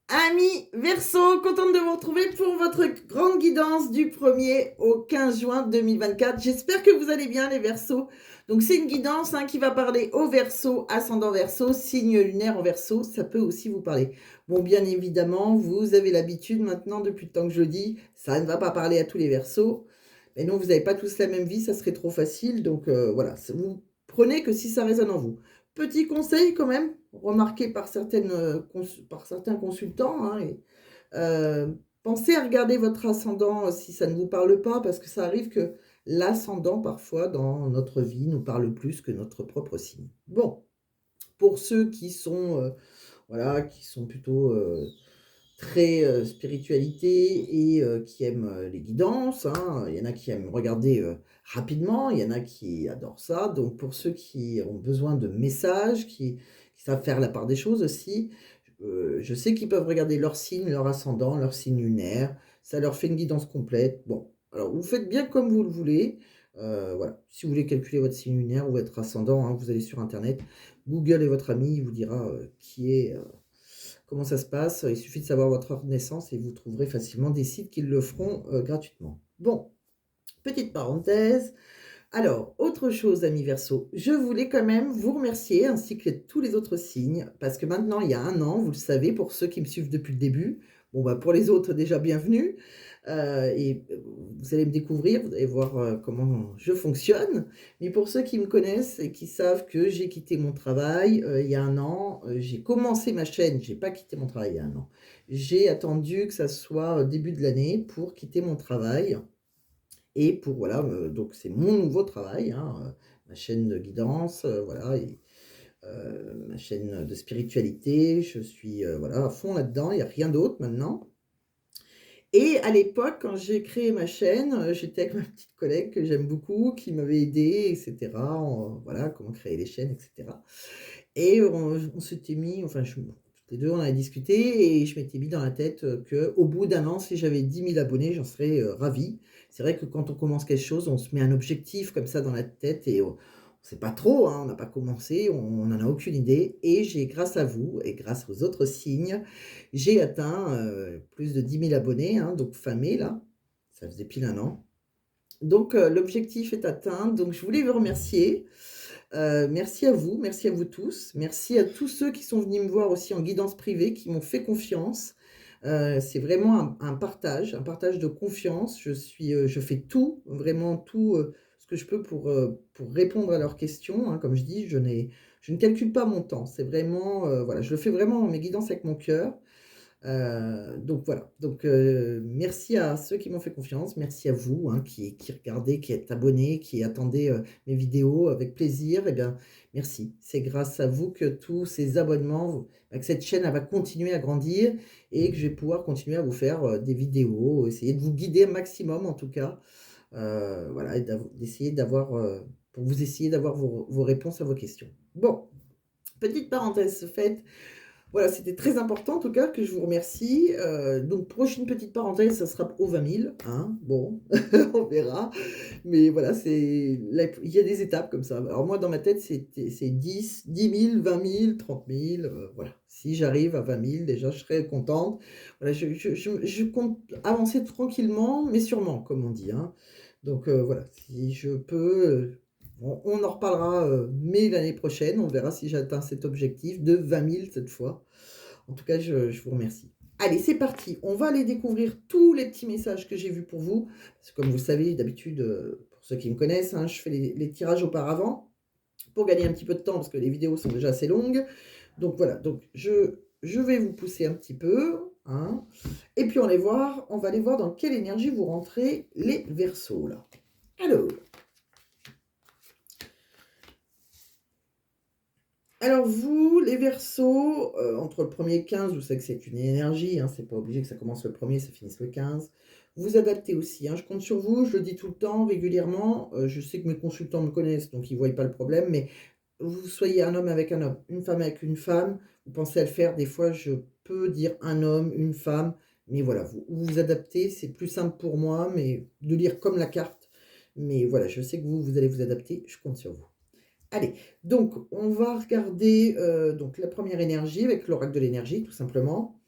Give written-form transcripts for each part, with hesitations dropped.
Amis Verseau, contente de vous retrouver pour votre grande guidance du 1er au 15 juin 2024. J'espère que vous allez bien les Verseaux. Donc c'est une guidance qui va parler au Verseau, ascendant Verseau, signe lunaire en Verseau, ça peut aussi vous parler. Bon, bien évidemment, vous avez l'habitude maintenant, depuis le temps que je le dis, ça ne va pas parler à tous les Verseaux. Mais non, vous n'avez pas tous la même vie, ça serait trop facile. Donc voilà, vous prenez que si ça résonne en vous. Petit conseil quand même, remarqué par par certains consultants, euh, pensez à regarder votre ascendant si ça ne vous parle pas, parce que ça arrive que l'ascendant, parfois, dans notre vie, nous parle plus que notre propre signe. Bon, pour ceux qui sont, voilà, qui sont plutôt très spiritualité et qui aiment les guidances, il y en a qui aiment regarder rapidement, il y en a qui adorent ça. Donc pour ceux qui ont besoin de messages, qui savent faire la part des choses aussi, je sais qu'ils peuvent regarder leur signe, leur ascendant, leur signe lunaire, ça leur fait une guidance complète. Bon, alors vous faites bien comme vous le voulez. Voilà. Si vous voulez calculer votre signe lunaire ou votre ascendant, vous allez sur internet, Google est votre ami, il vous dira qui est comment ça se passe. Il suffit de savoir votre heure de naissance et vous trouverez facilement des sites qui le feront gratuitement. Bon, petite parenthèse. Alors, autre chose, amis Verseau, je voulais quand même vous remercier, ainsi que tous les autres signes, parce que maintenant, il y a un an, vous le savez, pour ceux qui me suivent depuis le début, bon, bah, pour les autres, déjà, bienvenue, vous allez me découvrir, vous allez voir comment je fonctionne, mais pour ceux qui me connaissent et qui savent que j'ai quitté mon travail il y a un an, j'ai commencé ma chaîne, j'ai pas quitté mon travail il y a un an, j'ai attendu que ça soit début de l'année pour quitter mon travail, et pour voilà, donc c'est mon nouveau travail, ma chaîne de guidance, voilà et ma chaîne de spiritualité. Je suis, voilà, à fond là-dedans, il y a rien d'autre maintenant. Et à l'époque, quand j'ai créé ma chaîne, j'étais avec ma petite collègue que j'aime beaucoup, qui m'avait aidée et cetera, voilà, comment créer les chaînes et cetera. Et on s'était mis, enfin je toutes les 2 on avait discuté et je m'étais mis dans la tête, qu'au bout d'un an, si j'avais 10 000 abonnés, j'en serais, ravie. C'est vrai que quand on commence quelque chose, on se met un objectif comme ça dans la tête et on sait pas trop, on n'a pas commencé, on n'en a aucune idée et j'ai grâce à vous et grâce aux autres signes, j'ai atteint, plus de 10 000 abonnés, donc fin mai là, ça faisait pile un an. Donc l'objectif est atteint, donc je voulais vous remercier. Merci à vous tous. Merci à tous ceux qui sont venus me voir aussi en guidance privée, qui m'ont fait confiance. C'est vraiment un partage de confiance. Je fais tout, vraiment tout, ce que je peux pour répondre à leurs questions, Comme je dis, je ne calcule pas mon temps. C'est vraiment, voilà, je le fais vraiment mes guidances avec mon cœur. Donc voilà, donc merci à ceux qui m'ont fait confiance, merci à vous, qui regardez, qui êtes abonnés, qui attendez, mes vidéos avec plaisir et bien, merci. C'est grâce à vous que tous ces abonnements, que cette chaîne, elle va continuer à grandir et que je vais pouvoir continuer à vous faire, des vidéos, essayer de vous guider un maximum en tout cas, voilà et d'essayer d'avoir, pour vous essayer d'avoir vos réponses à vos questions. Bon, petite parenthèse faite, voilà, c'était très important en tout cas que je vous remercie. Donc prochaine petite parenthèse, ça sera au 20 000, bon, on verra. Mais voilà, il y a des étapes comme ça. Alors moi, dans ma tête, c'est 10 000, 20 000, 30 000, voilà. Si j'arrive à 20 000, déjà, je serai contente. Voilà, je compte avancer tranquillement, mais sûrement, comme on dit, Donc voilà, si je peux, on en reparlera, mai l'année prochaine. On verra si j'atteins cet objectif de 20 000 cette fois. En tout cas, je vous remercie. Allez, c'est parti. On va aller découvrir tous les petits messages que j'ai vus pour vous. Parce que comme vous le savez, d'habitude, pour ceux qui me connaissent, je fais les tirages auparavant pour gagner un petit peu de temps parce que les vidéos sont déjà assez longues. Donc voilà, donc je vais vous pousser un petit peu. Et puis on va aller voir dans quelle énergie vous rentrez les Verseaux là. Alors vous, les Verseaux, entre le 1er et le 15, vous savez que c'est une énergie, c'est pas obligé que ça commence le 1er, ça finisse le 15. Vous adaptez aussi, je compte sur vous, je le dis tout le temps, régulièrement. Je sais que mes consultants me connaissent, donc ils ne voient pas le problème, mais vous soyez un homme avec un homme, une femme avec une femme, vous pensez à le faire. Des fois, je peux dire un homme, une femme, mais voilà, vous vous adaptez, c'est plus simple pour moi, mais de lire comme la carte. Mais voilà, je sais que vous allez vous adapter, je compte sur vous. Allez, donc on va regarder donc la première énergie avec l'oracle de l'énergie, tout simplement.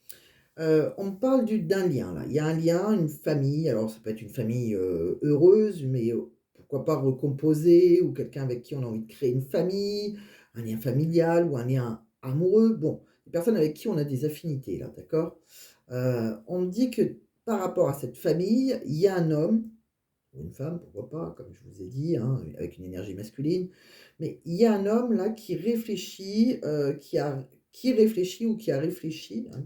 On me parle d'un lien là. Il y a un lien, une famille, alors ça peut être une famille, heureuse, mais, pourquoi pas recomposée ou quelqu'un avec qui on a envie de créer une famille, un lien familial ou un lien amoureux. Bon, des personnes avec qui on a des affinités là, d'accord? On me dit que par rapport à cette famille, il y a un homme ou une femme, pourquoi pas, comme je vous ai dit, hein, avec une énergie masculine. Mais il y a un homme là qui réfléchit ou qui a réfléchi, hein,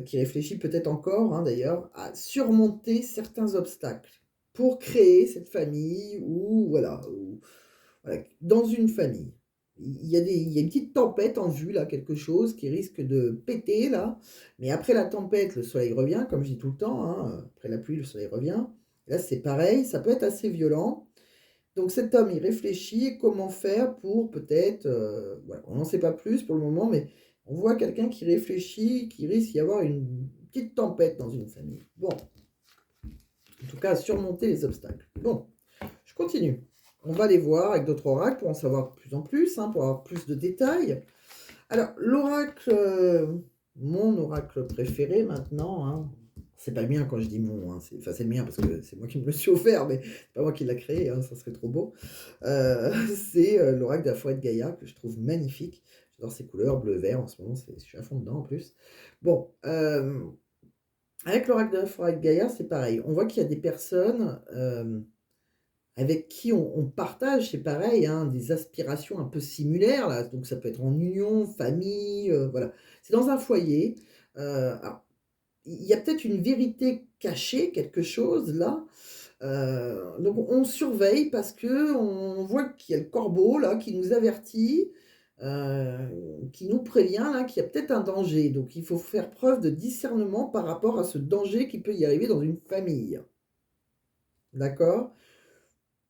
qui réfléchit peut-être encore, hein, d'ailleurs, à surmonter certains obstacles pour créer cette famille ou voilà, dans une famille. Il y a une petite tempête en vue là, quelque chose qui risque de péter là, mais après la tempête, le soleil revient, comme je dis tout le temps, hein, après la pluie, le soleil revient. Là, c'est pareil, ça peut être assez violent. Donc cet homme, il réfléchit comment faire pour peut-être, voilà, on n'en sait pas plus pour le moment, mais on voit quelqu'un qui réfléchit, qui risque d'y avoir une petite tempête dans une famille. Bon, en tout cas, surmonter les obstacles. Bon, je continue. On va aller voir avec d'autres oracles pour en savoir de plus en plus, hein, pour avoir plus de détails. Alors, l'oracle, mon oracle préféré maintenant, hein, c'est pas le mien quand je dis mon, hein, c'est le mien parce que c'est moi qui me le suis offert, mais c'est pas moi qui l'a créé, hein, ça serait trop beau. C'est l'oracle de la forêt de Gaïa que je trouve magnifique. J'adore ses couleurs, bleu, vert en ce moment, je suis à fond dedans en plus. Bon, avec l'oracle de la forêt de Gaïa, c'est pareil. On voit qu'il y a des personnes avec qui on partage, c'est pareil, hein, des aspirations un peu similaires, là. Donc ça peut être en union, famille, voilà. C'est dans un foyer. Alors, il y a peut-être une vérité cachée, quelque chose là. Donc on surveille parce que on voit qu'il y a le corbeau là qui nous avertit, qui nous prévient là qu'il y a peut-être un danger. Donc il faut faire preuve de discernement par rapport à ce danger qui peut y arriver dans une famille. D'accord?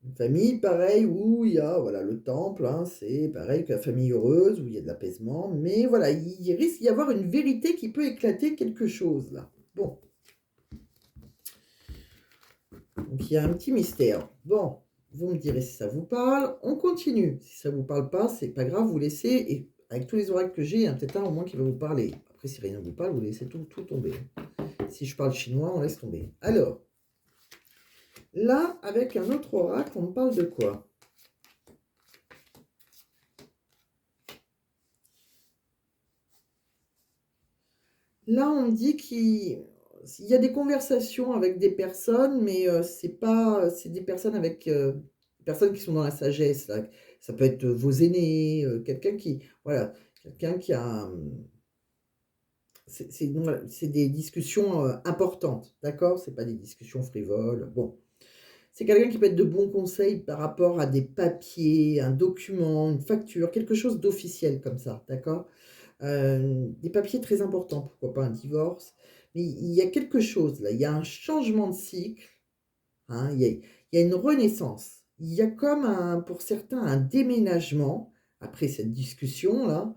Une famille, pareil, où il y a, voilà, le temple, hein, c'est pareil que la famille heureuse, où il y a de l'apaisement, mais voilà, il risque d'y avoir une vérité qui peut éclater quelque chose, là. Bon, donc il y a un petit mystère. Bon, vous me direz si ça vous parle, on continue. Si ça vous parle pas, c'est pas grave, vous laissez, et avec tous les oracles que j'ai, il y en a peut-être un au moins qui va vous parler. Après, si rien ne vous parle, vous laissez tout tomber. Si je parle chinois, on laisse tomber. Alors, là, avec un autre oracle, on me parle de quoi? Là, on me dit qu'il y a des conversations avec des personnes, mais c'est pas c'est des personnes avec, des personnes qui sont dans la sagesse, là. Ça peut être vos aînés, quelqu'un qui voilà, quelqu'un qui a, c'est donc voilà, c'est des discussions, importantes, d'accord? C'est pas des discussions frivoles, bon. C'est quelqu'un qui peut être de bons conseils par rapport à des papiers, un document, une facture, quelque chose d'officiel comme ça, d'accord? Des papiers très importants, pourquoi pas un divorce, mais il y a quelque chose là, il y a un changement de cycle, hein, il y a une renaissance. Il y a comme un pour certains, un déménagement après cette discussion-là,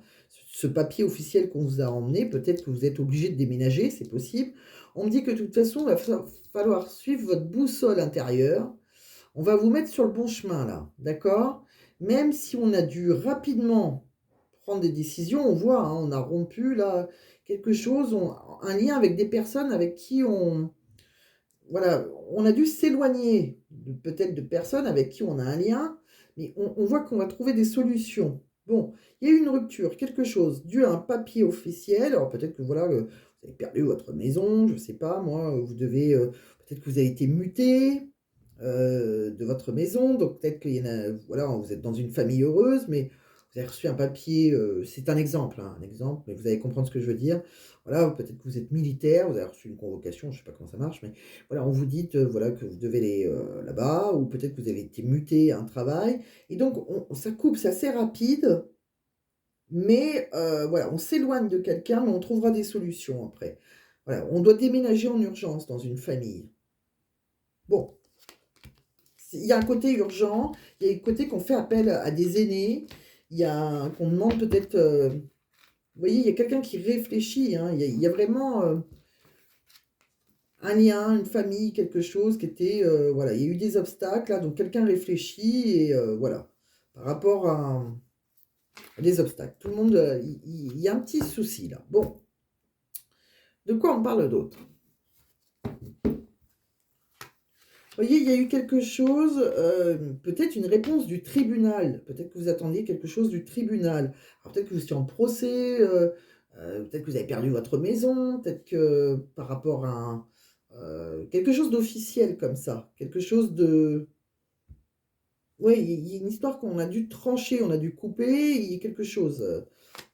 ce papier officiel qu'on vous a emmené, peut-être que vous êtes obligé de déménager, c'est possible. On me dit que de toute façon, il va falloir suivre votre boussole intérieure. On va vous mettre sur le bon chemin là, d'accord? Même si on a dû rapidement prendre des décisions, on voit, hein, on a rompu là quelque chose, un lien avec des personnes avec qui voilà, on a dû s'éloigner peut-être de personnes avec qui on a un lien, mais on voit qu'on va trouver des solutions. Bon, il y a eu une rupture, quelque chose, dû à un papier officiel. Alors peut-être que voilà, vous avez perdu votre maison, je ne sais pas, moi, vous devez, peut-être que vous avez été muté de votre maison, donc peut-être qu'il y en a, voilà, vous êtes dans une famille heureuse, mais vous avez reçu un papier, c'est un exemple, mais vous allez comprendre ce que je veux dire. Voilà, peut-être que vous êtes militaire, vous avez reçu une convocation, je ne sais pas comment ça marche, mais voilà, on vous dit, voilà, que vous devez aller, là-bas, ou peut-être que vous avez été muté à un travail, et donc ça coupe, c'est assez rapide, mais voilà, on s'éloigne de quelqu'un, mais on trouvera des solutions après. Voilà, on doit déménager en urgence dans une famille. Bon, il y a un côté urgent, il y a un côté qu'on fait appel à des aînés, il y a qu'on demande peut-être, vous voyez, il y a quelqu'un qui réfléchit, hein, il y a vraiment, un lien, une famille, quelque chose qui était, voilà, il y a eu des obstacles là, donc quelqu'un réfléchit et voilà, par rapport à des obstacles. Tout le monde, il y a un petit souci là. Bon, De quoi on parle d'autre? Vous voyez, il y a eu quelque chose, peut-être une réponse du tribunal. Peut-être que vous attendiez quelque chose du tribunal. Alors peut-être que vous étiez en procès, peut-être que vous avez perdu votre maison, peut-être que par rapport à quelque chose d'officiel comme ça, quelque chose de oui, il y a une histoire qu'on a dû trancher, on a dû couper, il y a quelque chose,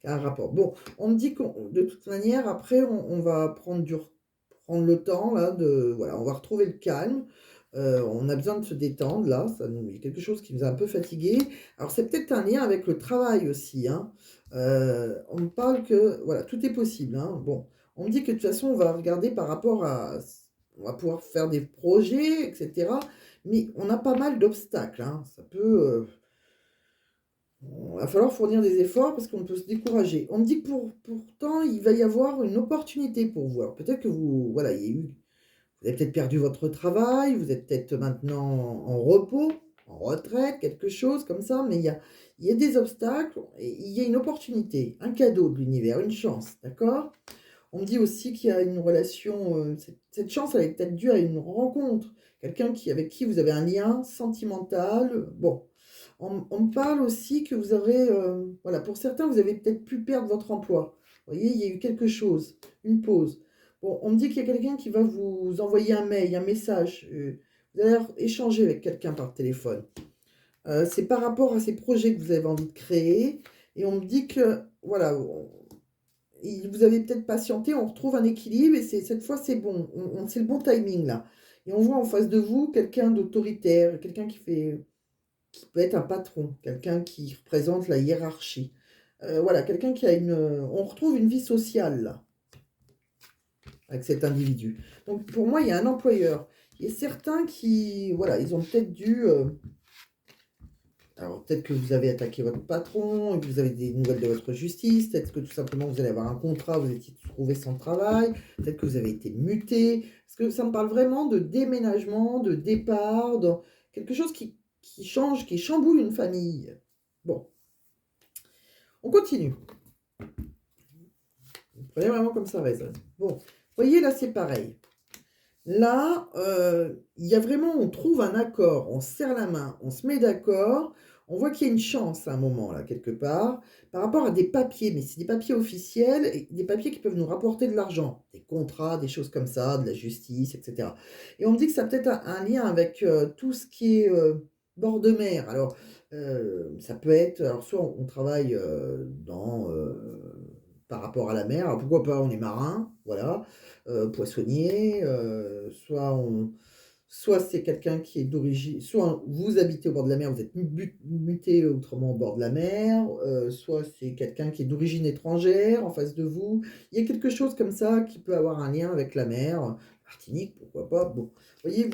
qui a un rapport. Bon, on me dit qu'on de toute manière, après, on va prendre le temps là de voilà, on va retrouver le calme. On a besoin de se détendre là, il y a quelque chose qui nous a un peu fatigués. Alors c'est peut-être un lien avec le travail aussi, hein. On me parle que voilà, tout est possible, hein. Bon, on me dit que de toute façon, on va regarder par rapport à on va pouvoir faire des projets et cetera, mais on a pas mal d'obstacles, hein. Ça peut, va falloir fournir des efforts parce qu'on peut se décourager. On me dit que pourtant, il va y avoir une opportunité pour vous. Alors peut-être que vous voilà, il y a eu vous avez peut-être perdu votre travail, vous êtes peut-être maintenant en repos, en retraite, quelque chose comme ça, mais il y a des obstacles et il y a une opportunité, un cadeau de l'univers, une chance, d'accord? On me dit aussi qu'il y a une relation, cette chance, elle est peut-être due à une rencontre, quelqu'un avec qui vous avez un lien sentimental, bon. On me parle aussi que vous aurez, voilà, pour certains, vous avez peut-être pu perdre votre emploi. Vous voyez, il y a eu quelque chose, une pause. Bon, on me dit qu'il y a quelqu'un qui va vous envoyer un mail, un message, vous allez échanger avec quelqu'un par téléphone. C'est par rapport à ces projets que vous avez envie de créer et on me dit que, voilà, vous avez peut-être patienté, on retrouve un équilibre et cette fois, c'est bon. C'est le bon timing là. Et on voit en face de vous quelqu'un d'autoritaire, quelqu'un qui peut être un patron, quelqu'un qui représente la hiérarchie. Voilà, quelqu'un qui a on retrouve une vie sociale là, avec cet individu. Donc pour moi, il y a un employeur. Il y a certains qui, voilà, ils ont peut-être dû, alors peut-être que vous avez attaqué votre patron et que vous avez des nouvelles de votre justice, peut-être que tout simplement vous allez avoir un contrat, vous étiez trouvé sans travail, peut-être que vous avez été muté, parce que ça me parle vraiment de déménagement, de départ, de quelque chose qui change, qui chamboule une famille. Bon, on continue. Vous prenez vraiment comme ça résonne. Bon, vous voyez là c'est pareil. Là, il y a vraiment on trouve un accord, on se serre la main, on se met d'accord, on voit qu'il y a une chance à un moment là, quelque part, par rapport à des papiers, mais c'est des papiers officiels et des papiers qui peuvent nous rapporter de l'argent, des contrats, des choses comme ça, de la justice et cetera. Et on me dit que ça a peut-être un lien avec, tout ce qui est, bord de mer. Alors, ça peut être alors soit on travaille, par rapport à la mer, alors pourquoi pas, on est marin, voilà, poissonnier, soit c'est quelqu'un qui est d'origine soit vous habitez au bord de la mer, vous êtes muté autrement au bord de la mer, soit c'est quelqu'un qui est d'origine étrangère en face de vous. Il y a quelque chose comme ça qui peut avoir un lien avec la mer, Martinique, pourquoi pas. Bon, voyez,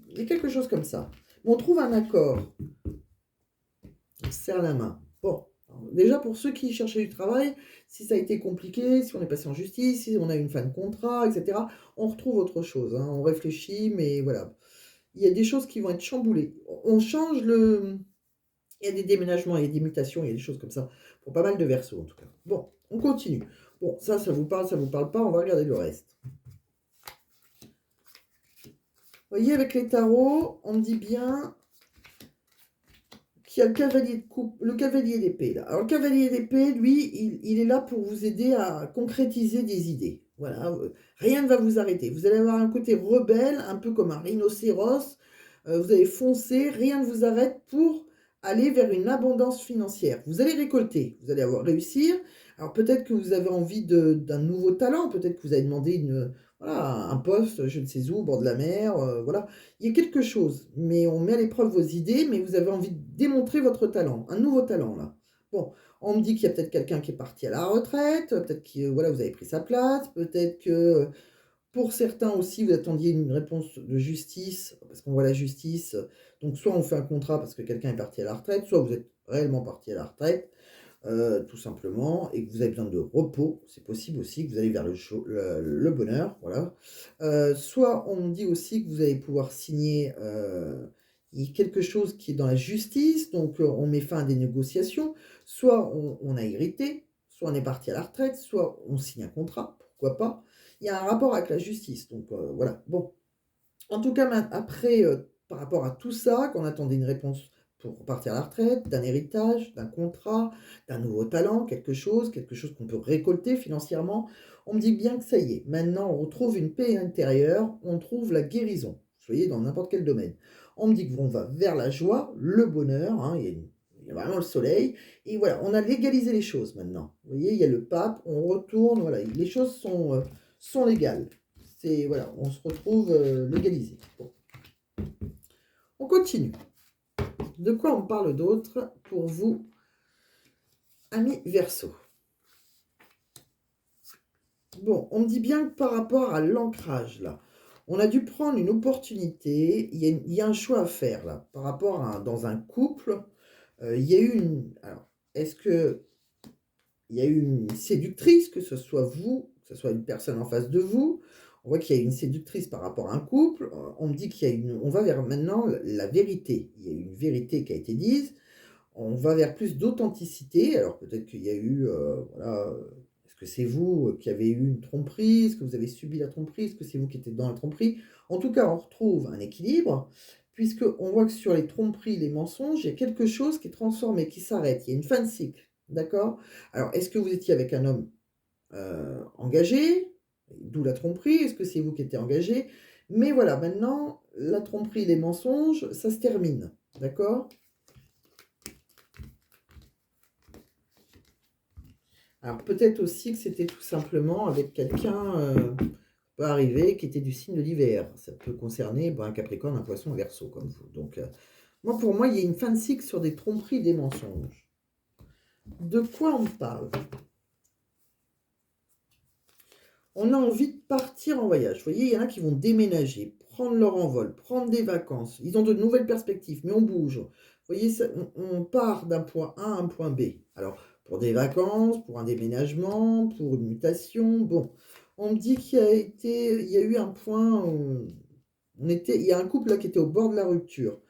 il y a quelque chose comme ça. On trouve un accord, on se serre la main. Bon, alors déjà pour ceux qui cherchaient du travail, si ça a été compliqué, si on est passé en justice, si on a une fin de contrat, et cetera, on retrouve autre chose, hein. On réfléchit, mais voilà. Il y a des choses qui vont être chamboulées. On change le il y a des déménagements, il y a des mutations, il y a des choses comme ça, pour pas mal de versos en tout cas. Bon, on continue. Bon, ça ça vous parle pas, on va regarder le reste. Vous voyez, avec les tarots, on me dit bien qu'il y a le cavalier de coupe, le cavalier d'épée là. Alors le cavalier d'épée, lui, il est là pour vous aider à concrétiser des idées. Voilà, rien ne va vous arrêter. Vous allez avoir un côté rebelle, un peu comme un rhinocéros. Vous allez foncer, rien ne vous arrête pour aller vers une abondance financière. Vous allez récolter, vous allez avoir réussir. Alors peut-être que vous avez envie d'un nouveau talent, peut-être que vous avez demandé voilà, un poste, je ne sais où, au bord de la mer, voilà. Il y a quelque chose, mais on met à l'épreuve vos idées, mais vous avez envie de démontrer votre talent, un nouveau talent là. Bon, on me dit qu'il y a peut-être quelqu'un qui est parti à la retraite, peut-être que voilà, vous avez pris sa place, peut-être que pour certains aussi, vous attendiez une réponse de justice, parce qu'on voit la justice. Donc soit on fait un contrat parce que quelqu'un est parti à la retraite, soit vous êtes réellement parti à la retraite, tout simplement, et que vous avez besoin de repos, c'est possible aussi que vous allez vers le bonheur, voilà. Soit on me dit aussi que vous allez pouvoir signer, il y a quelque chose qui est dans la justice, donc on met fin à des négociations, soit on a hérité, soit on est parti à la retraite, soit on signe un contrat, pourquoi pas. Il y a un rapport avec la justice, donc voilà. Bon, en tout cas, après, par rapport à tout ça, qu'on attendait une réponse pour partir à la retraite, d'un héritage, d'un contrat, d'un nouveau talent, quelque chose qu'on peut récolter financièrement, on me dit bien que ça y est, maintenant on retrouve une paix intérieure, on trouve la guérison, vous voyez, dans n'importe quel domaine. On me dit qu'on va vers la joie, le bonheur, hein, il y a vraiment le soleil, et voilà, on a légalisé les choses maintenant. Vous voyez, il y a le pape, on retourne, voilà, les choses sont légales. C'est, voilà, on se retrouve légalisé. Bon. On continue. De quoi on parle d'autre pour vous, amis Verseau? Bon, on me dit bien que par rapport à l'ancrage, là, on a dû prendre une opportunité, il y a un choix à faire, là, par rapport à, dans un couple, il y a eu une... Alors, est-ce que il y a eu une séductrice, que ce soit vous, que ce soit une personne en face de vous. On voit qu'il y a une séductrice par rapport à un couple. On me dit qu'il y a une... On va vers maintenant la vérité. Il y a une vérité qui a été dite. On va vers plus d'authenticité. Alors peut-être qu'il y a eu... voilà, est-ce que c'est vous qui avez eu une tromperie? Est-ce que vous avez subi la tromperie? Est-ce que c'est vous qui étiez dans la tromperie? En tout cas, on retrouve un équilibre, puisqu'on voit que sur les tromperies, les mensonges, il y a quelque chose qui est transformé, qui s'arrête. Il y a une fin de cycle. D'accord? Alors, est-ce que vous étiez avec un homme engagé? D'où la tromperie. Est-ce que c'est vous qui étiez engagé? Mais voilà, maintenant, la tromperie, les mensonges, ça se termine. D'accord? Alors, peut-être aussi que c'était tout simplement avec quelqu'un peut arriver qui était du signe de l'hiver. Ça peut concerner un Capricorne, un Poisson, un Verseau comme vous. Donc, moi, pour moi, il y a une fin de cycle sur des tromperies, des mensonges. De quoi on parle? On a envie de partir en voyage. Vous voyez, il y en a qui vont déménager, prendre leur envol, prendre des vacances. Ils ont de nouvelles perspectives, mais on bouge. Vous voyez, on part d'un point A à un point B. Alors, pour des vacances, pour un déménagement, pour une mutation, bon. On me dit il y a eu un point où il y a un couple là qui était au bord de la rupture.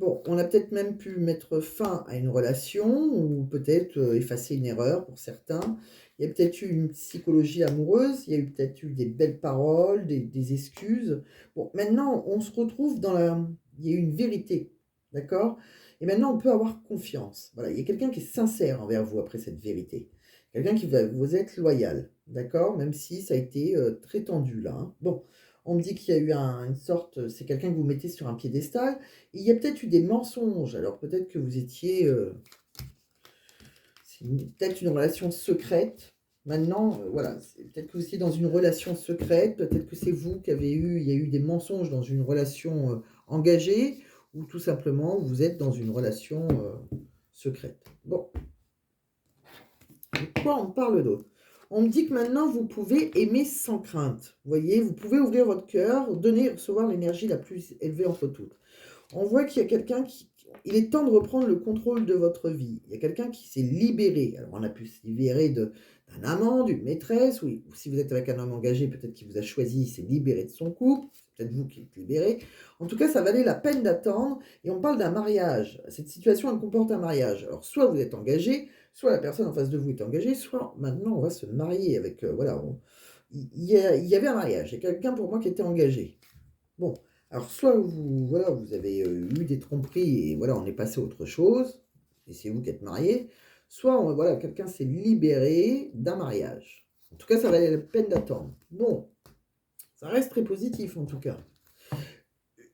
Bon, on a peut-être même pu mettre fin à une relation ou peut-être effacer une erreur pour certains. Il y a peut-être eu une psychologie amoureuse, il y a eu peut-être eu des belles paroles, des excuses. Bon, maintenant, on se retrouve dans la... Il y a eu une vérité, d'accord? Et maintenant, on peut avoir confiance. Voilà, il y a quelqu'un qui est sincère envers vous après cette vérité. Quelqu'un qui va vous être loyal, d'accord? Même si ça a été très tendu là, hein. Bon, on me dit qu'il y a eu une sorte... C'est quelqu'un que vous mettez sur un piédestal. Il y a peut-être eu des mensonges. Alors peut-être que vous étiez... c'est peut-être une relation secrète. Maintenant, voilà, peut-être que vous étiez dans une relation secrète. Peut-être que c'est vous qui avez eu... Il y a eu des mensonges dans une relation engagée. Ou tout simplement, vous êtes dans une relation secrète. Bon. De quoi on parle d'autre? On me dit que maintenant, vous pouvez aimer sans crainte. Vous voyez, vous pouvez ouvrir votre cœur, donner et recevoir l'énergie la plus élevée entre toutes. On voit qu'il y a quelqu'un qui... Il est temps de reprendre le contrôle de votre vie. Il y a quelqu'un qui s'est libéré. Alors, on a pu se libérer d'un amant, d'une maîtresse, ou si vous êtes avec un homme engagé, peut-être qu'il vous a choisi, il s'est libéré de son couple, c'est peut-être vous qui êtes libéré. En tout cas, ça valait la peine d'attendre, et on parle d'un mariage. Cette situation, elle comporte un mariage. Alors, soit vous êtes engagé, soit la personne en face de vous est engagée, soit maintenant, on va se marier avec... voilà, il y avait un mariage. Il y a quelqu'un pour moi qui était engagé. Bon, alors soit vous, voilà, vous avez eu des tromperies et voilà, on est passé à autre chose, et c'est vous qui êtes marié, soit voilà, quelqu'un s'est libéré d'un mariage. En tout cas, ça valait la peine d'attendre. Bon, ça reste très positif en tout cas.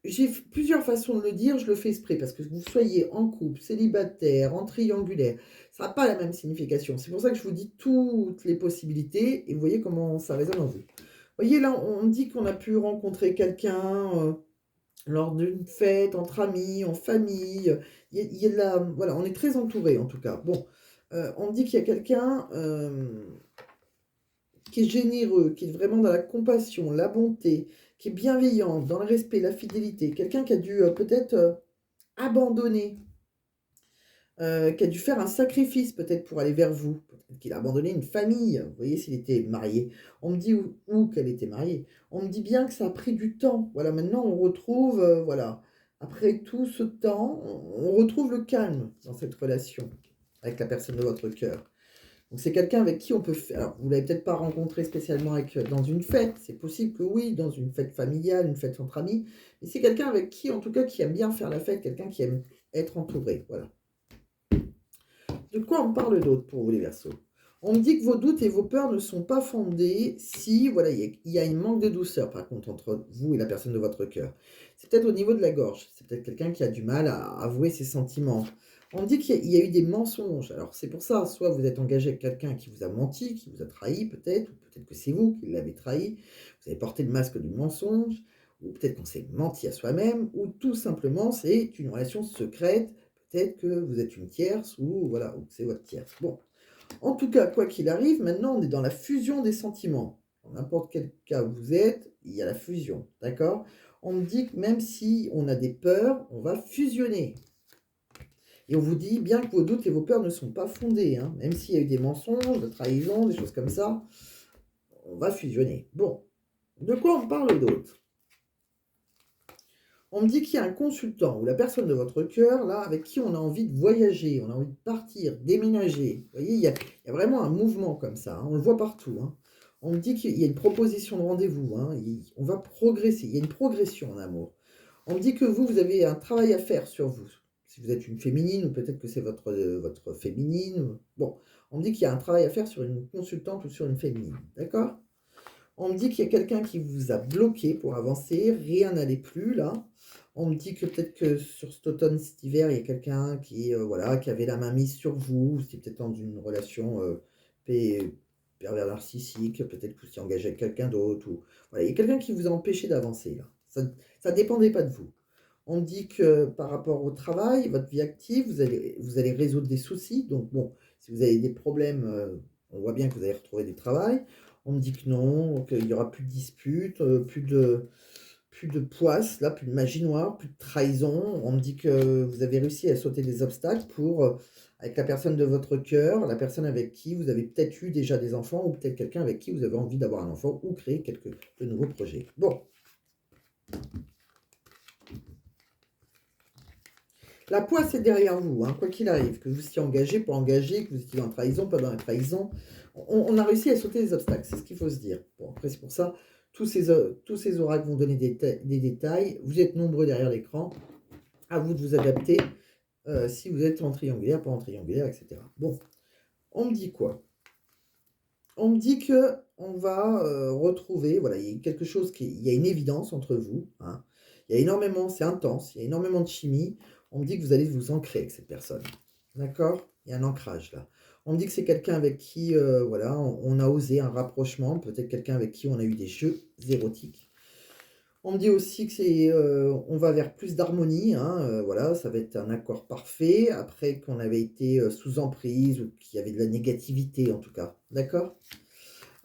J'ai plusieurs façons de le dire, je le fais exprès, parce que vous soyez en couple, célibataire, en triangulaire, ça n'a pas la même signification. C'est pour ça que je vous dis toutes les possibilités, et vous voyez comment ça résonne en vous. Vous voyez, là, on dit qu'on a pu rencontrer quelqu'un lors d'une fête, entre amis, en famille. Il y a de la... Voilà, on est très entouré en tout cas. Bon, on dit qu'il y a quelqu'un qui est généreux, qui est vraiment dans la compassion, la bonté, qui est bienveillant, dans le respect, la fidélité. Quelqu'un qui a dû peut-être abandonner, qui a dû faire un sacrifice peut-être pour aller vers vous. Peut-être qu'il a abandonné une famille. Vous voyez, s'il était marié. On me dit où qu'elle était mariée. On me dit bien que ça a pris du temps. Voilà, maintenant on retrouve, voilà, après tout ce temps, on retrouve le calme dans cette relation avec la personne de votre cœur. Donc c'est quelqu'un avec qui on peut faire. Alors, vous l'avez peut-être pas rencontré spécialement dans une fête. C'est possible que oui, dans une fête familiale, une fête entre amis. Mais c'est quelqu'un avec qui, en tout cas, qui aime bien faire la fête, quelqu'un qui aime être entouré. Voilà. De quoi on parle d'autre pour vous les Verseaux? On me dit que vos doutes et vos peurs ne sont pas fondés si, voilà, il y a un manque de douceur, par contre, entre vous et la personne de votre cœur. C'est peut-être au niveau de la gorge. C'est peut-être quelqu'un qui a du mal à avouer ses sentiments. On me dit qu'il y a eu des mensonges. Alors, c'est pour ça, soit vous êtes engagé avec quelqu'un qui vous a menti, qui vous a trahi, peut-être, ou peut-être que c'est vous qui l'avez trahi. Vous avez porté le masque du mensonge, ou peut-être qu'on s'est menti à soi-même, ou tout simplement, c'est une relation secrète. Peut-être que vous êtes une tierce, ou voilà, ou que c'est votre tierce. Bon. En tout cas, quoi qu'il arrive, maintenant, on est dans la fusion des sentiments. Dans n'importe quel cas où vous êtes, il y a la fusion, d'accord? On me dit que même si on a des peurs, on va fusionner. Et on vous dit bien que vos doutes et vos peurs ne sont pas fondés, hein. Même s'il y a eu des mensonges, de trahison, des choses comme ça, on va fusionner. Bon, de quoi on parle d'autre? On me dit qu'il y a un consultant ou la personne de votre cœur, là, avec qui on a envie de voyager, on a envie de partir, déménager. Vous voyez, il y a vraiment un mouvement comme ça, hein, on le voit partout, hein. On me dit qu'il y a une proposition de rendez-vous, hein, on va progresser, il y a une progression en amour. On me dit que vous avez un travail à faire sur vous. Si vous êtes une féminine, ou peut-être que c'est votre féminine. Bon, on me dit qu'il y a un travail à faire sur une consultante ou sur une féminine, d'accord? On me dit qu'il y a quelqu'un qui vous a bloqué pour avancer, rien n'allait plus là. On me dit que peut-être que sur cet automne, cet hiver, il y a quelqu'un qui, voilà, qui avait la main mise sur vous. C'était peut-être dans une relation pé- pervers narcissique, peut-être que vous étiez engagé avec quelqu'un d'autre. Ou... Voilà, il y a quelqu'un qui vous a empêché d'avancer là. Ça ne dépendait pas de vous. On me dit que par rapport au travail, votre vie active, vous allez résoudre des soucis. Donc bon, si vous avez des problèmes, on voit bien que vous allez retrouver du travail. On me dit que non, qu'il n'y aura plus de disputes, plus de poisse, là, plus de magie noire, plus de trahison. On me dit que vous avez réussi à sauter des obstacles pour, avec la personne de votre cœur, la personne avec qui vous avez peut-être eu déjà des enfants, ou peut-être quelqu'un avec qui vous avez envie d'avoir un enfant, ou créer de nouveaux projets. Bon, la poisse est derrière vous, hein, quoi qu'il arrive, que vous soyez engagé, pas engagé, que vous étiez dans la trahison, pas dans la trahison. On a réussi à sauter les obstacles, c'est ce qu'il faut se dire. Bon, après, c'est pour ça, tous ces oracles vont donner des détails. Vous êtes nombreux derrière l'écran, à vous de vous adapter, si vous êtes en triangulaire, pas en triangulaire, etc. Bon, on me dit quoi? On me dit que on va retrouver, voilà, il y a quelque chose il y a une évidence entre vous, hein. Il y a énormément, c'est intense, il y a énormément de chimie. On me dit que vous allez vous ancrer avec cette personne. D'accord? Il y a un ancrage là. On me dit que c'est quelqu'un avec qui, voilà, on a osé un rapprochement, peut-être quelqu'un avec qui on a eu des jeux érotiques. On me dit aussi que on va vers plus d'harmonie, hein, voilà, ça va être un accord parfait, après qu'on avait été sous emprise ou qu'il y avait de la négativité en tout cas. D'accord?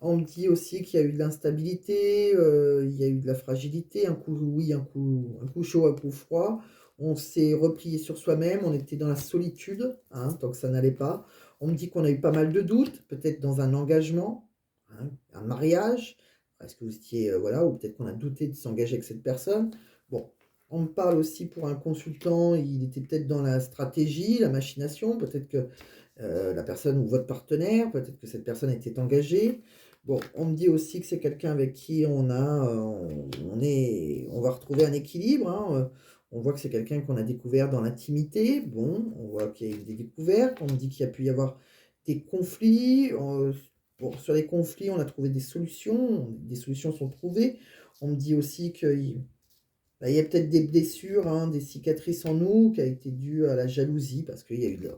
On me dit aussi qu'il y a eu de l'instabilité, il y a eu de la fragilité, un coup oui, un coup chaud, un coup froid. On s'est replié sur soi-même, on était dans la solitude, hein, tant que ça n'allait pas. On me dit qu'on a eu pas mal de doutes, peut-être dans un engagement, hein, un mariage. Est-ce que vous étiez, voilà, ou peut-être qu'on a douté de s'engager avec cette personne. Bon, on me parle aussi pour un consultant, il était peut-être dans la stratégie, la machination, peut-être que la personne ou votre partenaire, peut-être que cette personne était engagée. Bon, on me dit aussi que c'est quelqu'un avec qui on va retrouver un équilibre, hein, on voit que c'est quelqu'un qu'on a découvert dans l'intimité. Bon, on voit qu'il y a eu des découvertes. On me dit qu'il y a pu y avoir des conflits. Bon, sur les conflits, on a trouvé des solutions. Des solutions sont trouvées. On me dit aussi qu'il y a peut-être des blessures, hein, des cicatrices en nous qui a été due à la jalousie, parce qu'il y a eu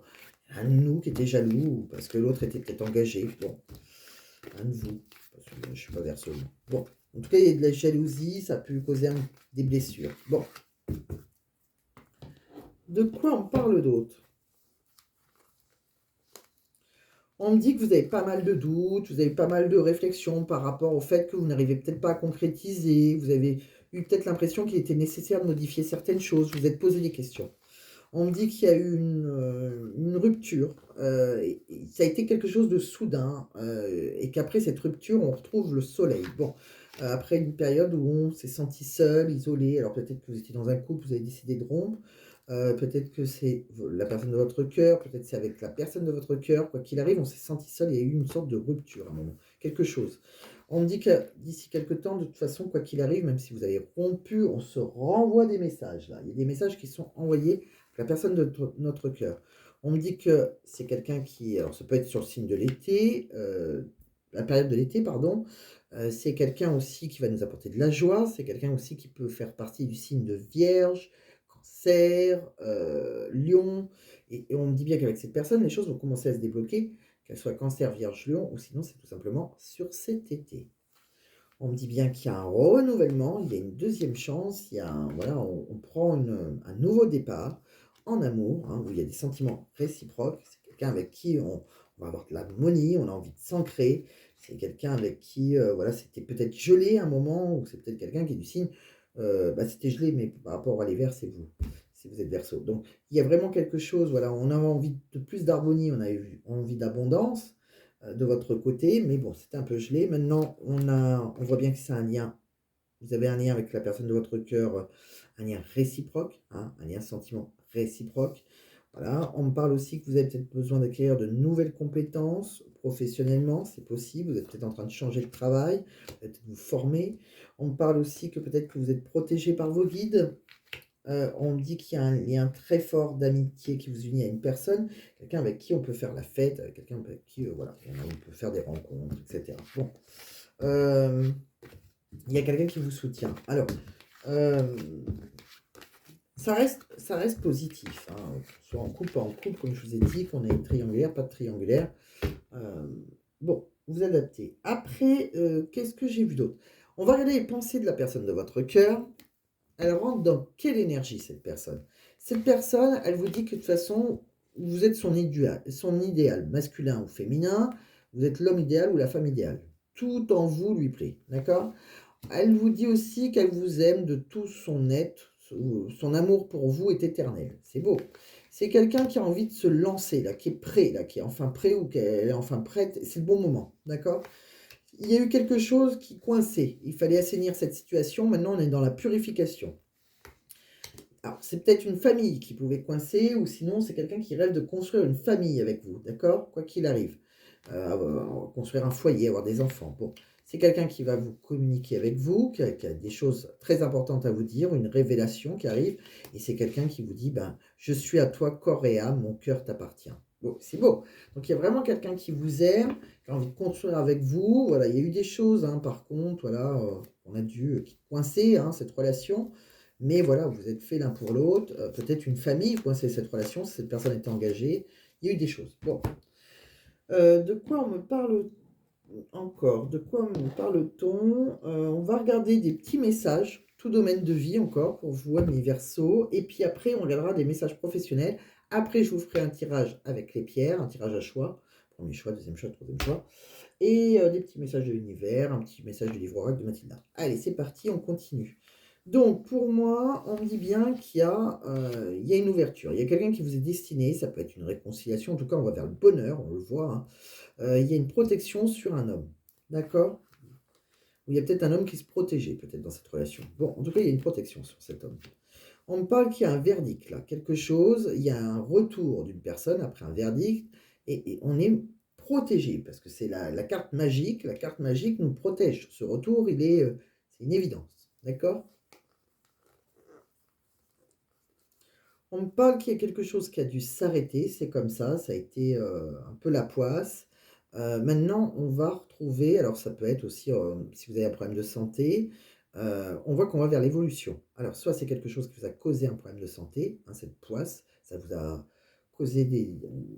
un de nous qui était jaloux, ou parce que l'autre était peut-être engagé. Bon, un de vous, parce que je ne suis pas Verseau. Bon, en tout cas, il y a de la jalousie, ça a pu causer des blessures. Bon, de quoi on parle d'autre? On me dit que vous avez pas mal de doutes, vous avez pas mal de réflexions par rapport au fait que vous n'arrivez peut-être pas à concrétiser, vous avez eu peut-être l'impression qu'il était nécessaire de modifier certaines choses, vous vous êtes posé des questions. On me dit qu'il y a eu une rupture, et ça a été quelque chose de soudain, et qu'après cette rupture, on retrouve le soleil. Bon, après une période où on s'est senti seul, isolé, alors peut-être que vous étiez dans un couple, vous avez décidé de rompre. Peut-être que c'est la personne de votre cœur, peut-être c'est avec la personne de votre cœur. Quoi qu'il arrive, on s'est senti seul, il y a eu une sorte de rupture à un moment, quelque chose. On me dit que d'ici quelque temps, de toute façon, quoi qu'il arrive, même si vous avez rompu, on se renvoie des messages là. Il y a des messages qui sont envoyés à la personne de notre cœur. On me dit que c'est quelqu'un qui, alors ça peut être sur le signe de l'été, la période de l'été, pardon. C'est quelqu'un aussi qui va nous apporter de la joie, c'est quelqu'un aussi qui peut faire partie du signe de Vierge, Cancer, Lion, et on me dit bien qu'avec cette personne, les choses vont commencer à se débloquer, qu'elle soit Cancer, Vierge, Lion, ou sinon c'est tout simplement sur cet été. On me dit bien qu'il y a un renouvellement, il y a une deuxième chance, il y a un, voilà, on prend un nouveau départ en amour, hein, où il y a des sentiments réciproques. C'est quelqu'un avec qui on va avoir de l'harmonie, on a envie de s'ancrer. C'est quelqu'un avec qui, voilà, c'était peut-être gelé à un moment, ou c'est peut-être quelqu'un qui est du signe, bah, c'était gelé, mais par rapport à l'hiver, c'est vous, si vous êtes Verseau. Donc, il y a vraiment quelque chose, voilà, on a envie de plus d'harmonie, on a eu envie d'abondance de votre côté, mais bon, c'était un peu gelé. Maintenant, on voit bien que c'est un lien. Vous avez un lien avec la personne de votre cœur, un lien réciproque, hein, un lien sentiment réciproque. Voilà. On me parle aussi que vous avez peut-être besoin d'acquérir de nouvelles compétences professionnellement, c'est possible. Vous êtes peut-être en train de changer de travail, peut-être vous former. On me parle aussi que peut-être que vous êtes protégé par vos guides. On me dit qu'il y a un lien très fort d'amitié qui vous unit à une personne, quelqu'un avec qui on peut faire la fête, quelqu'un avec qui, voilà, on peut faire des rencontres, et cetera. Bon, il y a quelqu'un qui vous soutient. Alors, ça reste positif, hein, soit en couple, pas en couple, comme je vous ai dit, qu'on est triangulaire, pas de triangulaire. Bon, vous adaptez. Après, qu'est-ce que j'ai vu d'autre? On va regarder les pensées de la personne de votre cœur. Elle rentre dans quelle énergie, cette personne? Cette personne, elle vous dit que de toute façon, vous êtes son idéal, masculin ou féminin, vous êtes l'homme idéal ou la femme idéale. Tout en vous lui plaît, d'accord? Elle vous dit aussi qu'elle vous aime de tout son être, son amour pour vous est éternel. C'est beau. C'est quelqu'un qui a envie de se lancer, là, qui est prêt, là, qui est enfin prêt ou qu'elle est enfin prête. C'est le bon moment, d'accord? Il y a eu quelque chose qui coinçait. Il fallait assainir cette situation. Maintenant, on est dans la purification. Alors, c'est peut-être une famille qui pouvait coincer, ou sinon, c'est quelqu'un qui rêve de construire une famille avec vous, d'accord? Quoi qu'il arrive. Construire un foyer, avoir des enfants. Bon, c'est quelqu'un qui va vous communiquer avec vous, qui a des choses très importantes à vous dire, une révélation qui arrive, et c'est quelqu'un qui vous dit, ben, je suis à toi corps et âme, mon cœur t'appartient. Bon, c'est beau. Donc, il y a vraiment quelqu'un qui vous aime, qui a envie de construire avec vous. Voilà, il y a eu des choses, hein, par contre, voilà, on a dû coincer, hein, cette relation. Mais voilà, vous êtes fait l'un pour l'autre. Peut-être une famille coincée cette relation, si cette personne était engagée. Il y a eu des choses. Bon. De quoi on me parle encore? De quoi me parle-t-on? On va regarder des petits messages, tout domaine de vie encore, pour vous, mes Verseaux. Et puis après, on regardera des messages professionnels. Après, je vous ferai un tirage avec les pierres, un tirage à choix. Premier choix, deuxième choix, troisième choix. Et des petits messages de l'univers, un petit message du livre oracle de Mathilda. Allez, c'est parti, on continue. Donc, pour moi, on me dit bien qu'il y a une ouverture. Il y a quelqu'un qui vous est destiné, ça peut être une réconciliation, en tout cas, on va vers le bonheur, on le voit, hein. Il y a une protection sur un homme, d'accord? Ou il y a peut-être un homme qui se protégeait, peut-être, dans cette relation. Bon, en tout cas, il y a une protection sur cet homme. On me parle qu'il y a un verdict, là, quelque chose, il y a un retour d'une personne après un verdict, et on est protégé, parce que c'est la carte magique. La carte magique nous protège. Ce retour, c'est une évidence, d'accord? On me parle qu'il y a quelque chose qui a dû s'arrêter, c'est comme ça a été, un peu la poisse. Maintenant, on va retrouver, alors ça peut être aussi, si vous avez un problème de santé, on voit qu'on va vers l'évolution. Alors soit c'est quelque chose qui vous a causé un problème de santé, hein, cette poisse, ça vous a causé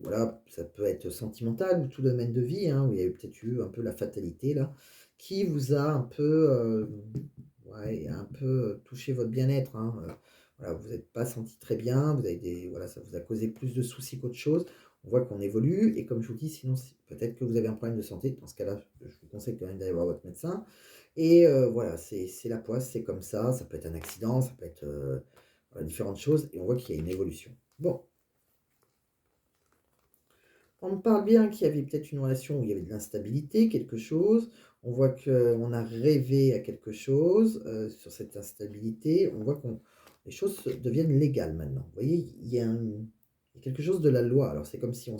voilà, ça peut être sentimental ou tout domaine de vie, hein, où il y a peut-être eu un peu la fatalité là, qui vous a un peu, ouais, un peu touché votre bien-être, hein, voilà, vous n'êtes pas senti très bien, vous avez voilà, ça vous a causé plus de soucis qu'autre chose. On voit qu'on évolue, et comme je vous dis, sinon, peut-être que vous avez un problème de santé. Dans ce cas-là, je vous conseille quand même d'aller voir votre médecin. Et voilà, c'est la poisse, c'est comme ça peut être un accident, ça peut être voilà, différentes choses, et on voit qu'il y a une évolution. Bon, on me parle bien qu'il y avait peut-être une relation où il y avait de l'instabilité, quelque chose. On voit qu'on a rêvé à quelque chose sur cette instabilité. On voit les choses deviennent légales maintenant. Vous voyez, il y a quelque chose de la loi. Alors, c'est comme si on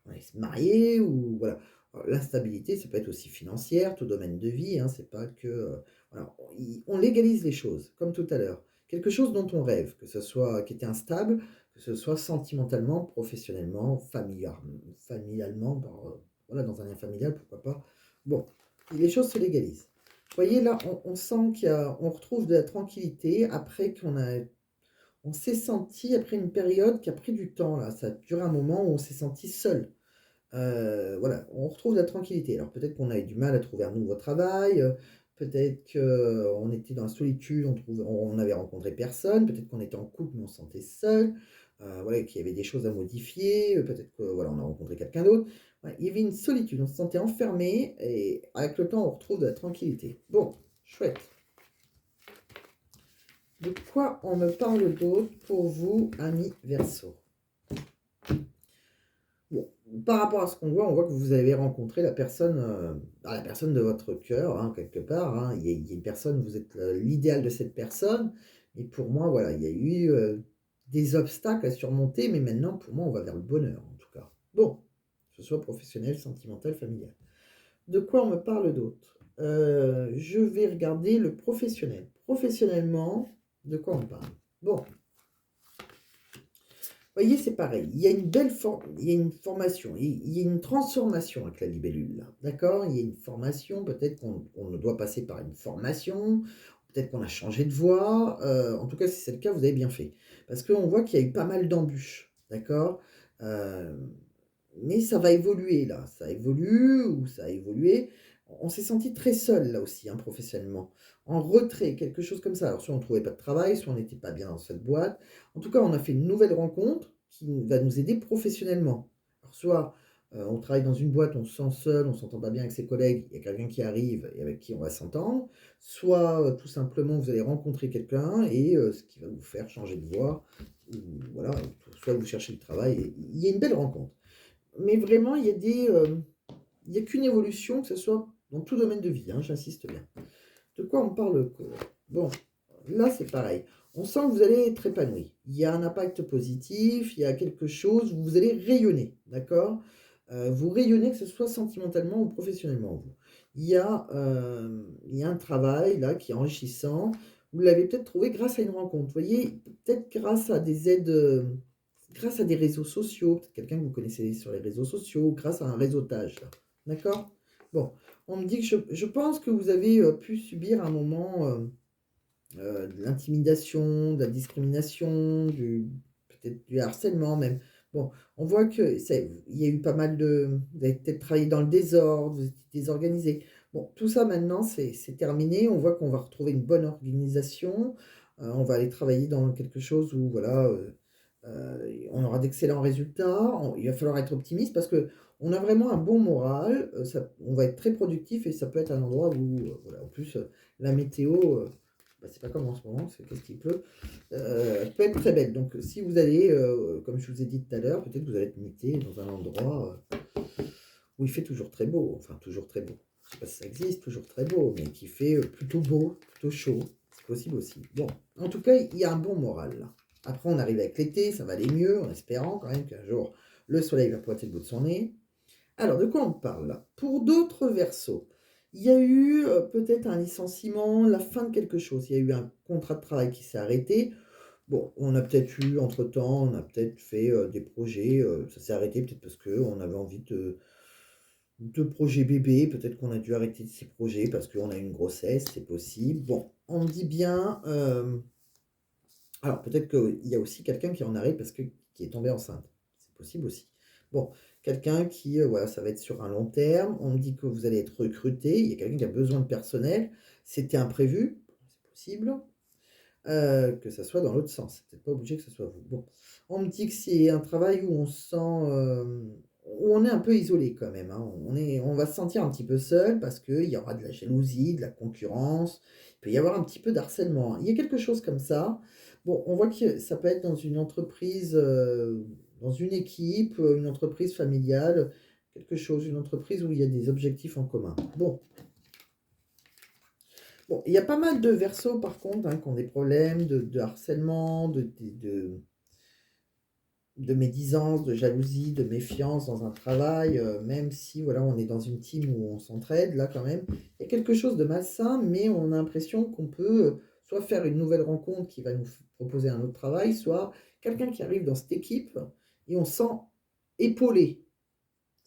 allait se marier ou voilà. Alors, l'instabilité, ça peut être aussi financière, tout domaine de vie, hein, c'est pas que. Voilà, on légalise les choses, comme tout à l'heure. Quelque chose dont on rêve, que ce soit qui était instable, que ce soit sentimentalement, professionnellement, familialement, voilà, dans un lien familial, pourquoi pas. Bon, les choses se légalisent. Vous voyez, là, on sent on retrouve de la tranquillité après on s'est senti, après une période qui a pris du temps, là, ça a duré un moment où on s'est senti seul. Voilà, on retrouve de la tranquillité. Alors peut-être qu'on a eu du mal à trouver un nouveau travail, peut-être qu'on était dans la solitude, on avait rencontré personne, peut-être qu'on était en couple, mais on se sentait seul, voilà, qu'il y avait des choses à modifier, peut-être que voilà, on a rencontré quelqu'un d'autre. Ouais, il y avait une solitude, on se sentait enfermé et avec le temps, on retrouve de la tranquillité. Bon, chouette. De quoi on me parle d'autre pour vous, amis Verseau? Bon, par rapport à ce qu'on voit, on voit que vous avez rencontré la personne de votre cœur, hein, quelque part, hein. Il y a une personne, vous êtes l'idéal de cette personne. Et pour moi, voilà, il y a eu des obstacles à surmonter, mais maintenant, pour moi, on va vers le bonheur, en tout cas. Bon, que ce soit professionnel, sentimental, familial. De quoi on me parle d'autre? Je vais regarder le professionnel. Professionnellement, de quoi on parle? Bon, voyez, c'est pareil. Il y a il y a une formation, il y a une transformation avec la libellule, là. D'accord? Il y a une formation, peut-être qu'on doit passer par une formation, peut-être qu'on a changé de voie. En tout cas, si c'est le cas, vous avez bien fait. Parce qu'on voit qu'il y a eu pas mal d'embûches. D'accord? Euh, mais ça va évoluer, là. Ça évolue ou ça a évolué. On s'est senti très seul, là aussi, hein, professionnellement. En retrait, quelque chose comme ça. Alors, soit on ne trouvait pas de travail, soit on n'était pas bien dans cette boîte. En tout cas, on a fait une nouvelle rencontre qui va nous aider professionnellement. Alors, soit on travaille dans une boîte, on se sent seul, on ne s'entend pas bien avec ses collègues, il y a quelqu'un qui arrive et avec qui on va s'entendre. Soit tout simplement, vous allez rencontrer quelqu'un et ce qui va vous faire changer de voie. Ou, voilà, soit vous cherchez du travail. Et il y a une belle rencontre. Mais vraiment, il y a qu'une évolution, que ce soit dans tout domaine de vie, hein, j'insiste bien. De quoi on parle? Bon, là, c'est pareil. On sent que vous allez être épanoui. Il y a un impact positif, il y a quelque chose, vous allez rayonner, d'accord? Vous rayonnez, que ce soit sentimentalement ou professionnellement, vous. Il y a un travail, là, qui est enrichissant. Vous l'avez peut-être trouvé grâce à une rencontre. Vous voyez, peut-être grâce à des aides, grâce à des réseaux sociaux, peut-être quelqu'un que vous connaissez sur les réseaux sociaux, grâce à un réseautage, là. D'accord? Bon, on me dit que je pense que vous avez pu subir un moment de l'intimidation, de la discrimination, peut-être du harcèlement même. Bon, on voit que il y a eu pas mal vous avez peut-être travaillé dans le désordre, vous étiez désorganisé. Bon, tout ça maintenant, c'est terminé. On voit qu'on va retrouver une bonne organisation. On va aller travailler dans quelque chose où, voilà, on aura d'excellents résultats. Il va falloir être optimiste parce que on a vraiment un bon moral. On va être très productif et ça peut être un endroit où, voilà, en plus, la météo, bah, c'est pas comme en ce moment, c'est qu'est-ce qu'il pleut, peut être très belle. Donc, si vous allez, comme je vous ai dit tout à l'heure, peut-être que vous allez être muté dans un endroit où il fait toujours très beau, enfin toujours très beau. Je sais pas si ça existe, toujours très beau, mais qui fait plutôt beau, plutôt chaud. C'est possible aussi. Bon, en tout cas, il y a un bon moral là. Après, on arrive avec l'été, ça va aller mieux, en espérant quand même qu'un jour, le soleil va pointer le bout de son nez. Alors, de quoi on parle là? Pour d'autres versos, il y a eu peut-être un licenciement, la fin de quelque chose. Il y a eu un contrat de travail qui s'est arrêté. Bon, on a peut-être eu, entre-temps, on a peut-être fait des projets. Ça s'est arrêté peut-être parce qu'on avait envie de projets bébés. Peut-être qu'on a dû arrêter ces projets parce qu'on a eu une grossesse, c'est possible. Bon, on me dit bien. Alors, peut-être qu'il y a aussi quelqu'un qui en arrive parce qui est tombé enceinte. C'est possible aussi. Bon, quelqu'un qui, voilà, ça va être sur un long terme. On me dit que vous allez être recruté. Il y a quelqu'un qui a besoin de personnel. C'était imprévu. C'est possible. Que ça soit dans l'autre sens. C'est peut-être pas obligé que ce soit vous. Bon, on me dit que c'est un travail où on sent, où on est un peu isolé quand même, hein. On va se sentir un petit peu seul parce qu'il y aura de la jalousie, de la concurrence. Il peut y avoir un petit peu d'harcèlement, hein. Il y a quelque chose comme ça. Bon, on voit que ça peut être dans une entreprise, dans une équipe, une entreprise familiale, quelque chose, une entreprise où il y a des objectifs en commun. Bon, Bon, il y a pas mal de Verseaux, par contre, hein, qui ont des problèmes de harcèlement, de médisance, de jalousie, de méfiance dans un travail, même si voilà, on est dans une team où on s'entraide, là quand même, il y a quelque chose de malsain, mais on a l'impression qu'on peut soit faire une nouvelle rencontre qui va nous proposer un autre travail, soit quelqu'un qui arrive dans cette équipe et on se sent épaulé.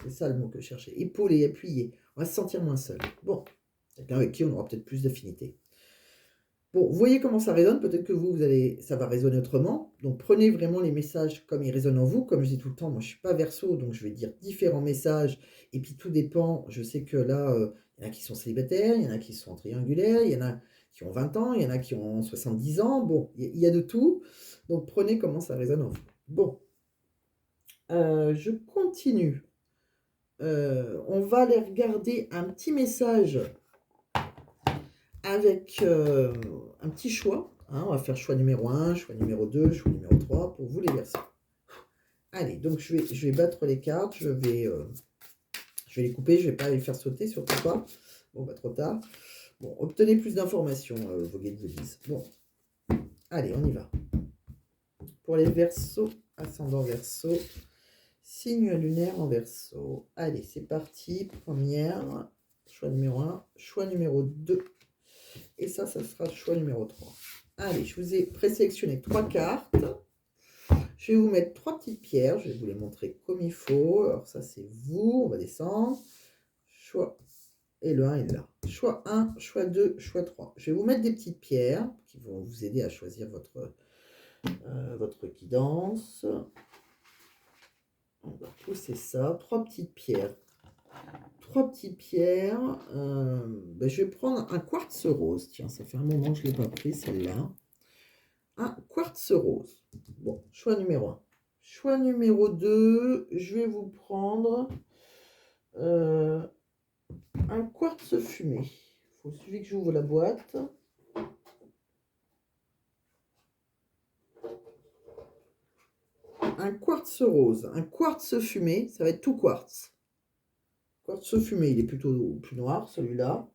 C'est ça le mot que je cherchais, épaulé, appuyé. On va se sentir moins seul. Bon, quelqu'un avec qui on aura peut-être plus d'affinité. Bon, vous voyez comment ça résonne, peut-être que vous allez, ça va résonner autrement. Donc prenez vraiment les messages comme ils résonnent en vous. Comme je dis tout le temps, moi je ne suis pas Verseau, donc je vais dire différents messages. Et puis tout dépend. Je sais que là, il y en a qui sont célibataires, il y en a qui sont triangulaires, il y en a qui ont 20 ans, il y en a qui ont 70 ans. Bon, il y a de tout. Donc prenez comment ça résonne en vous. Bon, je continue. On va aller regarder un petit message avec un petit choix. Hein, on va faire choix numéro 1, choix numéro 2, choix numéro 3 pour vous les Verseaux. Allez, donc je vais battre les cartes, je vais les couper, je ne vais pas les faire sauter, surtout pas. Bon, bah trop tard. Bon, obtenez plus d'informations, vos guides vous disent. Bon, allez, on y va. Pour les Verseaux, ascendant Verseau, signe lunaire en Verseau. Allez, c'est parti. Première, choix numéro 1, choix numéro 2. Et ça sera le choix numéro 3. Allez, je vous ai présélectionné 3 cartes. Je vais vous mettre 3 petites pierres. Je vais vous les montrer comme il faut. Alors ça, c'est vous. On va descendre. Choix. Et le 1 est là. Choix 1, choix 2, choix 3. Je vais vous mettre des petites pierres qui vont vous aider à choisir votre guidance. On va pousser ça. 3 petites pierres. 3 petites pierres. Je vais prendre un quartz rose. Tiens, ça fait un moment que je ne l'ai pas pris, celle-là. Un quartz rose. Bon, choix numéro 1. Choix numéro 2, je vais vous prendre un quartz fumé. Il suffit que j'ouvre la boîte. Un quartz rose. Un quartz fumé, ça va être tout quartz. Quartz fumé, il est plutôt plus noir, celui-là.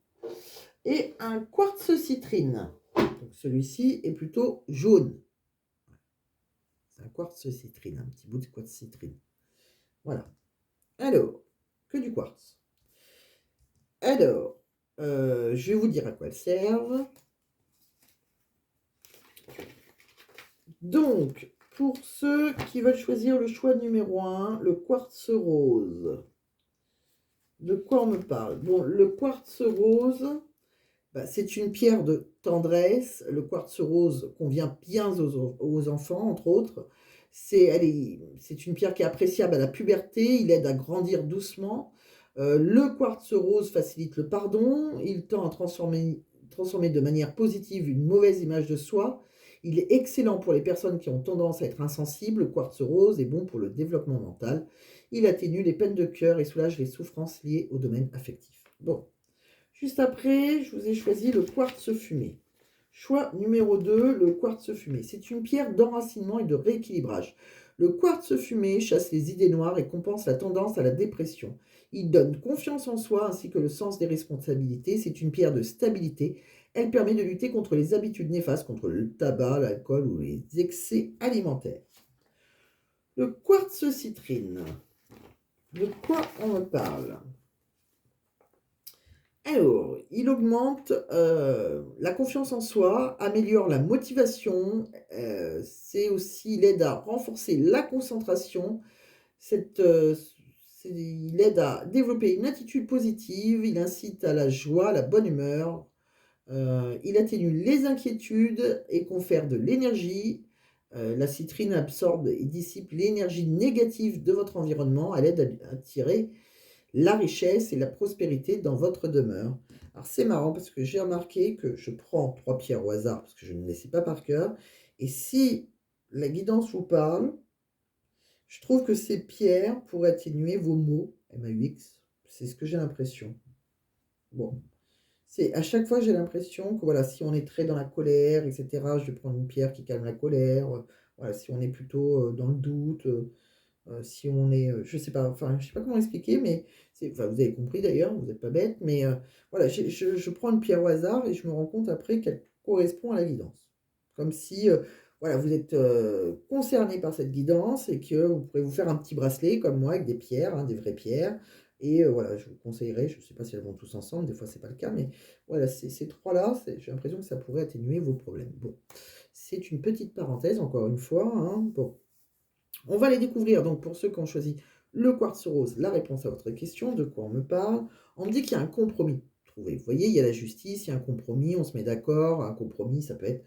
Et un quartz citrine. Donc celui-ci est plutôt jaune. C'est un quartz citrine, un petit bout de quartz citrine. Voilà. Alors, que du quartz. Alors, je vais vous dire à quoi elles servent. Donc, pour ceux qui veulent choisir le choix numéro 1, le quartz rose. De quoi on me parle? Bon, le quartz rose, c'est une pierre de tendresse. Le quartz rose convient bien aux enfants, entre autres. C'est une pierre qui est appréciable à la puberté. Il aide à grandir doucement. Le quartz rose facilite le pardon. Il tend à transformer de manière positive une mauvaise image de soi. Il est excellent pour les personnes qui ont tendance à être insensibles. Le quartz rose est bon pour le développement mental. Il atténue les peines de cœur et soulage les souffrances liées au domaine affectif. Bon. Juste après, je vous ai choisi le quartz fumé. Choix numéro 2, le quartz fumé. C'est une pierre d'enracinement et de rééquilibrage. Le quartz fumé chasse les idées noires et compense la tendance à la dépression. Il donne confiance en soi ainsi que le sens des responsabilités. C'est une pierre de stabilité. Elle permet de lutter contre les habitudes néfastes, contre le tabac, l'alcool ou les excès alimentaires. Le quartz citrine. De quoi on me parle? Alors, il augmente la confiance en soi, améliore la motivation, il aide à renforcer la concentration, il aide à développer une attitude positive, il incite à la joie, à la bonne humeur, il atténue les inquiétudes et confère de l'énergie. La citrine absorbe et dissipe l'énergie négative de votre environnement, elle aide à attirer la richesse et la prospérité dans votre demeure. Alors c'est marrant parce que j'ai remarqué que je prends 3 pierres au hasard parce que je ne les sais pas par cœur. Et si la guidance vous parle, je trouve que ces pierres pourraient atténuer vos maux, MAUX. C'est ce que j'ai l'impression. Bon, c'est à chaque fois j'ai l'impression que voilà, si on est très dans la colère, etc., je vais prendre une pierre qui calme la colère. Voilà, si on est plutôt dans le doute, Si on est, je sais pas, enfin, je sais pas comment expliquer, mais enfin, vous avez compris d'ailleurs, vous n'êtes pas bête, mais voilà, je prends une pierre au hasard et je me rends compte après qu'elle correspond à la guidance. Comme si, voilà, vous êtes concerné par cette guidance et que vous pourrez vous faire un petit bracelet comme moi avec des pierres, hein, des vraies pierres. Et voilà, je vous conseillerais, je ne sais pas si elles vont tous ensemble, des fois c'est pas le cas, mais voilà, ces trois-là, j'ai l'impression que ça pourrait atténuer vos problèmes. Bon, c'est une petite parenthèse, encore une fois, hein. Bon, on va les découvrir. Donc, pour ceux qui ont choisi le quartz rose, la réponse à votre question, de quoi on me parle. On me dit qu'il y a un compromis trouvé. Vous voyez, il y a la justice, il y a un compromis, on se met d'accord. Un compromis, ça peut être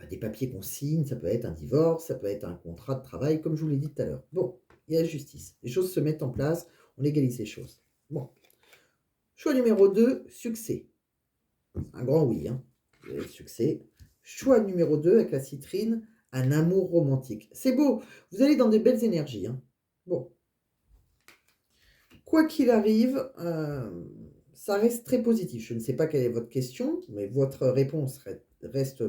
des papiers qu'on signe, ça peut être un divorce, ça peut être un contrat de travail, comme je vous l'ai dit tout à l'heure. Bon, il y a la justice. Les choses se mettent en place, on légalise les choses. Bon. Choix numéro 2, succès. Un grand oui, hein. Succès. Choix numéro 2 avec la citrine, un amour romantique. C'est beau, vous allez dans des belles énergies, hein. Bon. Quoi qu'il arrive, ça reste très positif. Je ne sais pas quelle est votre question, mais votre réponse reste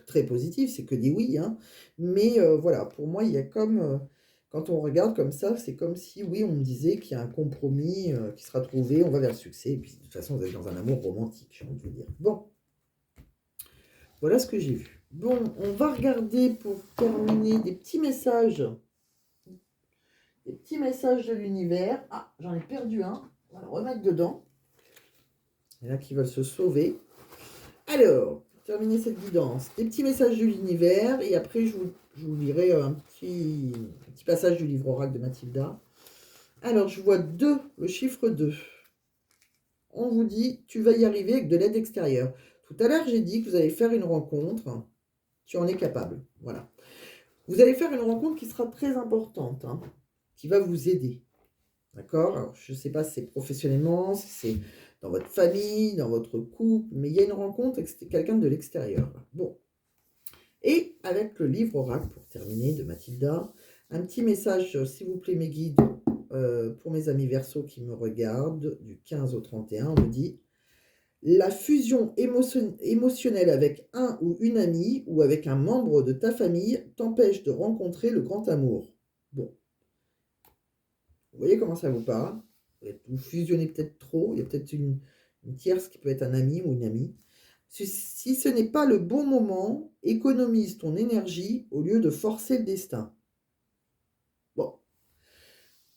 très positive. C'est que des oui, hein. Mais voilà, pour moi, il y a comme, quand on regarde comme ça, c'est comme si, oui, on me disait qu'il y a un compromis qui sera trouvé, on va vers le succès. Et puis, de toute façon, vous êtes dans un amour romantique, j'ai envie de vous dire. Bon, voilà ce que j'ai vu. Bon, on va regarder pour terminer des petits messages. Des petits messages de l'univers. Ah, j'en ai perdu un. On va le remettre dedans. Il y en a qui veulent se sauver. Alors, pour terminer cette guidance, des petits messages de l'univers. Et après, je vous lirai un petit passage du livre oracle de Mathilda. Alors, je vois 2, le chiffre 2. On vous dit, tu vas y arriver avec de l'aide extérieure. Tout à l'heure, j'ai dit que vous allez faire une rencontre. Tu en es capable. Voilà. Vous allez faire une rencontre qui sera très importante, hein, qui va vous aider. D'accord? Alors, je ne sais pas si c'est professionnellement, si c'est dans votre famille, dans votre couple, mais il y a une rencontre avec quelqu'un de l'extérieur. Bon. Et avec le livre oracle, pour terminer, de Mathilda, un petit message, s'il vous plaît, mes guides, pour mes amis Verseaux qui me regardent, du 15 au 31, on me dit la fusion émotionnelle avec un ou une amie ou avec un membre de ta famille t'empêche de rencontrer le grand amour. Bon. Vous voyez comment ça vous parle? Vous fusionnez peut-être trop. Il y a peut-être une tierce qui peut être un ami ou une amie. Si ce n'est pas le bon moment, économise ton énergie au lieu de forcer le destin. Bon.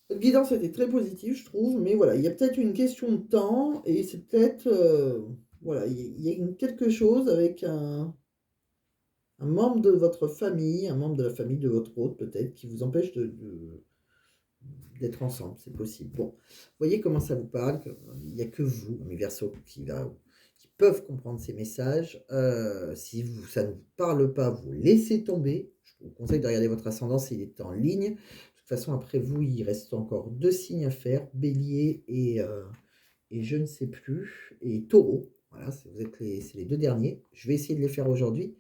Votre guidance était très positive, je trouve, mais voilà, il y a peut-être une question de temps et c'est peut-être... voilà, il y a quelque chose avec un membre de votre famille, un membre de la famille de votre hôte peut-être, qui vous empêche d'être ensemble, c'est possible. Bon, vous voyez comment ça vous parle, il n'y a que vous, mes Verseaux, qui peuvent comprendre ces messages. Si ça ne vous parle pas, vous laissez tomber. Je vous conseille de regarder votre ascendant s'il est en ligne. De toute façon, après vous, il reste encore 2 signes à faire, Bélier et je ne sais plus, et Taureau. Voilà, c'est les 2 derniers. Je vais essayer de les faire aujourd'hui.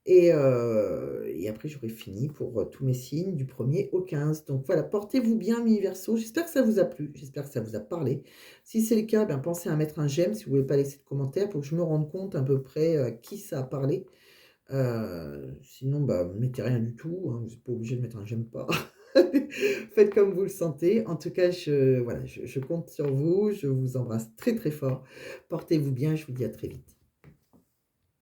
Et après, j'aurai fini pour tous mes signes du 1er au 15. Donc voilà, portez-vous bien, mes Verseaux. J'espère que ça vous a plu, j'espère que ça vous a parlé. Si c'est le cas, pensez à mettre un j'aime si vous ne voulez pas laisser de commentaires pour que je me rende compte à peu près à qui ça a parlé. Sinon, ne mettez rien du tout, hein, vous n'êtes pas obligé de mettre un j'aime pas. Faites comme vous le sentez. En tout cas, je compte sur vous. Je vous embrasse très très fort. Portez-vous bien, je vous dis à très vite.